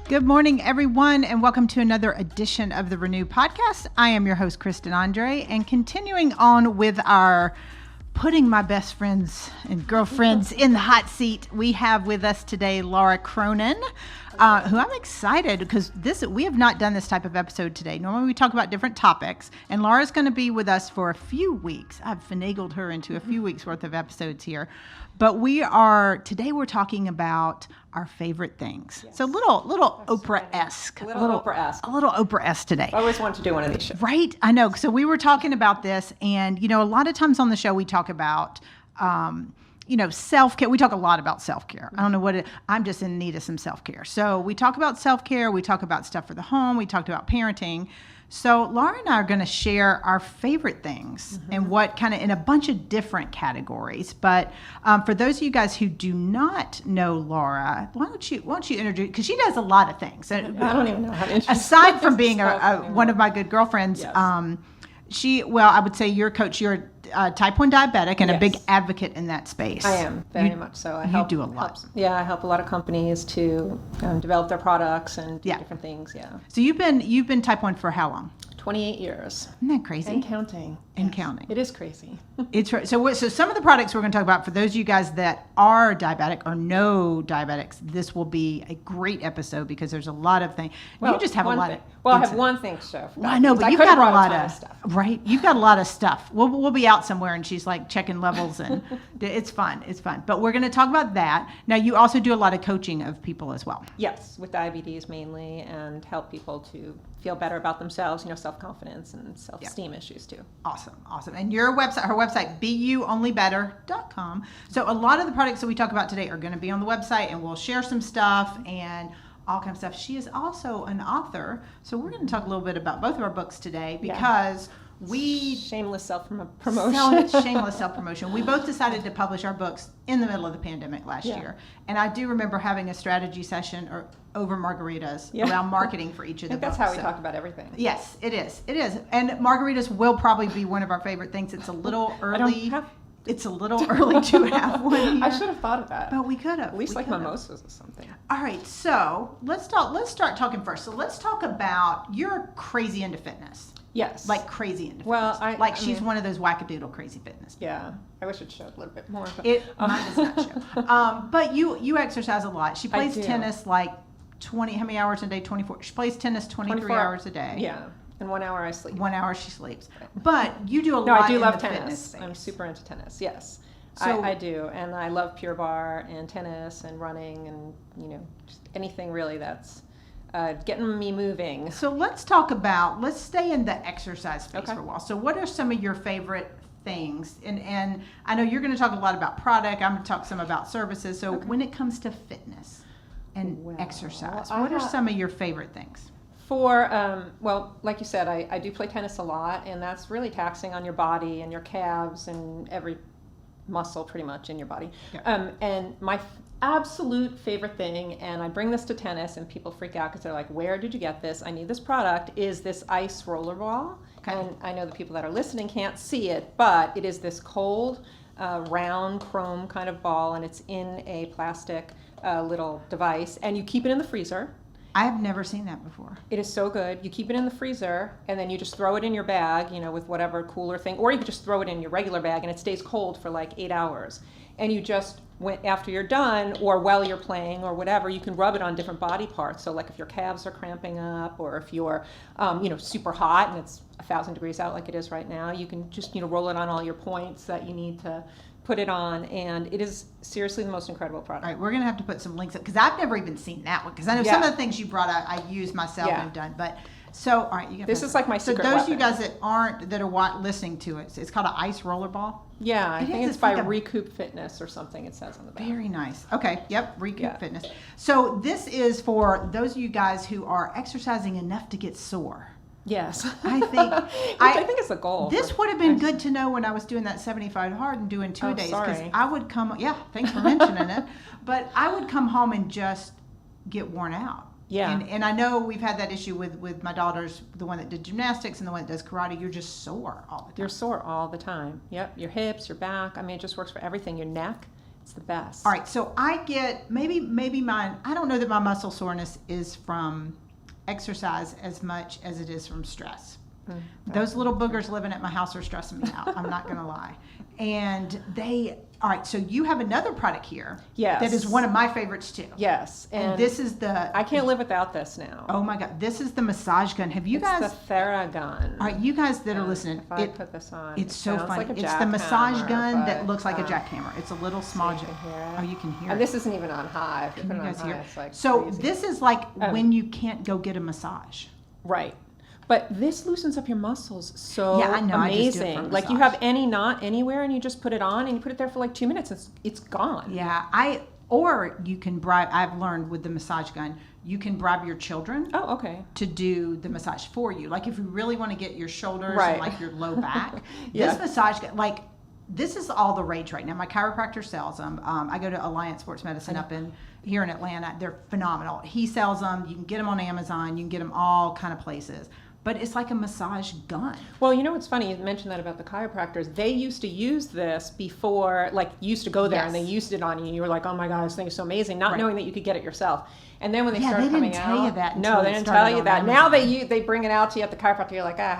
Good morning, everyone, and welcome to another edition of the Renew Podcast. I am your host, Kristen Andre, and continuing on with our putting my best friends and girlfriends in the hot seat, we have with us today Lisa Kronen, who I'm excited because we have not done this type of episode today. Normally we talk about different topics, and Laura's going to be with us for a few weeks. I've finagled her into a few weeks worth of episodes here. But today we're talking about our favorite things. Yes. So little Oprah-esque. A little Oprah-esque. A little Oprah-esque today. I always wanted to do one of these shows. Right? I know. So we were talking about this, and, a lot of times on the show we talk about, self-care. We talk a lot about self-care. I don't know I'm just in need of some self-care. So we talk about self-care. We talk about stuff for the home. We talked about parenting. So Laura and I are going to share our favorite things and what kind of in a bunch of different categories. But for those of you guys who do not know Laura, why don't you introduce, because she does a lot of things. I don't even know how to introduce. Aside from being one of my good girlfriends, yes. I would say you're a coach. You're a type 1 diabetic and yes. a big advocate in that space. I am, very much so. I do a lot. I help a lot of companies to develop their products and do different things, So you've been type 1 for how long? 28 years. Isn't that crazy? And counting. And counting. It is crazy. It's right. So some of the products we're going to talk about, for those of you guys that are diabetic or know diabetics, this will be a great episode because there's a lot of things. Well, you just have a lot of... Well, I have one thing to show. Well, I know, but you've got a lot of stuff. Right? You've got a lot of stuff. We'll be out somewhere and she's like checking levels and it's fun. It's fun. But we're going to talk about that. Now, you also do a lot of coaching of people as well. Yes, with diabetes mainly, and help people to feel better about themselves, self-confidence and self-esteem issues too. Awesome. And her website, BeYouOnlyBetter.com. So a lot of the products that we talk about today are going to be on the website, and we'll share some stuff and all kinds of stuff. She is also an author, so we're going to talk a little bit about both of our books today because shameless self-promotion. Shameless self-promotion. We both decided to publish our books in the middle of the pandemic last year. And I do remember having a strategy session over margaritas around marketing for each of the books. That's how we talk about everything. Yes, it is. And margaritas will probably be one of our favorite things. It's a little early. It's a little early to have one here. I should have thought of that. But we could have. At least mimosas or something. All right, so let's start talking first. So let's talk about, you're crazy into fitness. Yes. Like crazy into fitness. Well, she's one of those wackadoodle crazy fitness people. Yeah. I wish it showed a little bit more. But, mine does not show. But you exercise a lot. She plays tennis like 20, how many hours a day? 24. She plays tennis 23 hours a day. Yeah. And 1 hour I sleep. 1 hour she sleeps. But you do a lot No, I do in love the tennis. Fitness I'm super into tennis, yes. So, I do. And I love Pure Barre and tennis and running and, just anything really that's getting me moving. So let's stay in the exercise space for a while. So what are some of your favorite things? And I know you're going to talk a lot about product. I'm going to talk some about services. So when it comes to fitness and exercise, what are some of your favorite things? Like you said, I do play tennis a lot, and that's really taxing on your body and your calves and every muscle pretty much in your body. Yeah. And my absolute favorite thing, and I bring this to tennis and people freak out because they're like, where did you get this? I need this product, is this ice roller ball. Okay. And I know the people that are listening can't see it, but it is this cold, round chrome kind of ball, and it's in a plastic little device, and you keep it in the freezer. I have never seen that before. It is so good. You keep it in the freezer, and then you just throw it in your bag, with whatever cooler thing, or you could just throw it in your regular bag, and it stays cold for like 8 hours. And you just, after you're done, or while you're playing, or whatever, you can rub it on different body parts. So like if your calves are cramping up, or if you're, super hot and it's 1,000 degrees out like it is right now, you can just, roll it on all your points that you need to put it on, and it is seriously the most incredible product. All right, we're going to have to put some links up, because I've never even seen that one, because I know some of the things you brought out I use myself and have done, but so, all right. This is like my secret weapon. So those of you guys that are listening to it, it's called an ice roller ball? Yeah, I think it's by Recoup Fitness or something, it says on the back. Very nice. Okay, yep, Recoup Fitness. So this is for those of you guys who are exercising enough to get sore. Yes. I think I think it's a goal. This would have been good to know when I was doing that 75 hard and doing 2 days, because sorry. I would thanks for mentioning it, but I would come home and just get worn out. Yeah. And I know we've had that issue with my daughters, the one that did gymnastics and the one that does karate. You're just sore all the time. You're sore all the time. Yep. Your hips, your back. I mean, it just works for everything. Your neck. It's the best. All right, so I get maybe mine. I don't know that my muscle soreness is from exercise as much as it is from stress. Those little boogers living at my house are stressing me out. I'm not going to lie. And all right, so you have another product here. Yes. That is one of my favorites too. Yes. And this is I can't live without this now. Oh my God, this is the massage gun. Have you guys? It's the Theragun. All right, you guys that are listening, If I put this on, it's so funny. like a It's the massage jackhammer, gun that but, looks like a jackhammer. It's a little small. you can hear it. Oh, you can hear And it. this isn't even on high. If you put it on high, it's like So crazy. this is like when you can't go get a massage. Right. But this loosens up your muscles so Yeah, I know. I just do it for amazing. a Like you massage. have any knot anywhere and you just put it on and you put it there for like 2 minutes, it's gone. Yeah, or you can bribe. I've learned with the massage gun, you can bribe your children Oh, okay. to do the massage for you. Like if you really want to get your shoulders Right. and like your low back, Yeah. this massage gun, like this is all the rage right now. My chiropractor sells them. I go to Alliance Sports Medicine up here in Atlanta. They're phenomenal. He sells them. You can get them on Amazon. You can get them all kind of places. But it's like a massage gun. Well, you know what's funny? You mentioned that about the chiropractors. They used to use this before, like, you used to go there and they used it on you. And you were like, oh my God, this thing is so amazing, not knowing that you could get it yourself. And then when they started coming out, they didn't tell you that. No, they didn't tell you that. Now they bring it out to you at the chiropractor. You're like,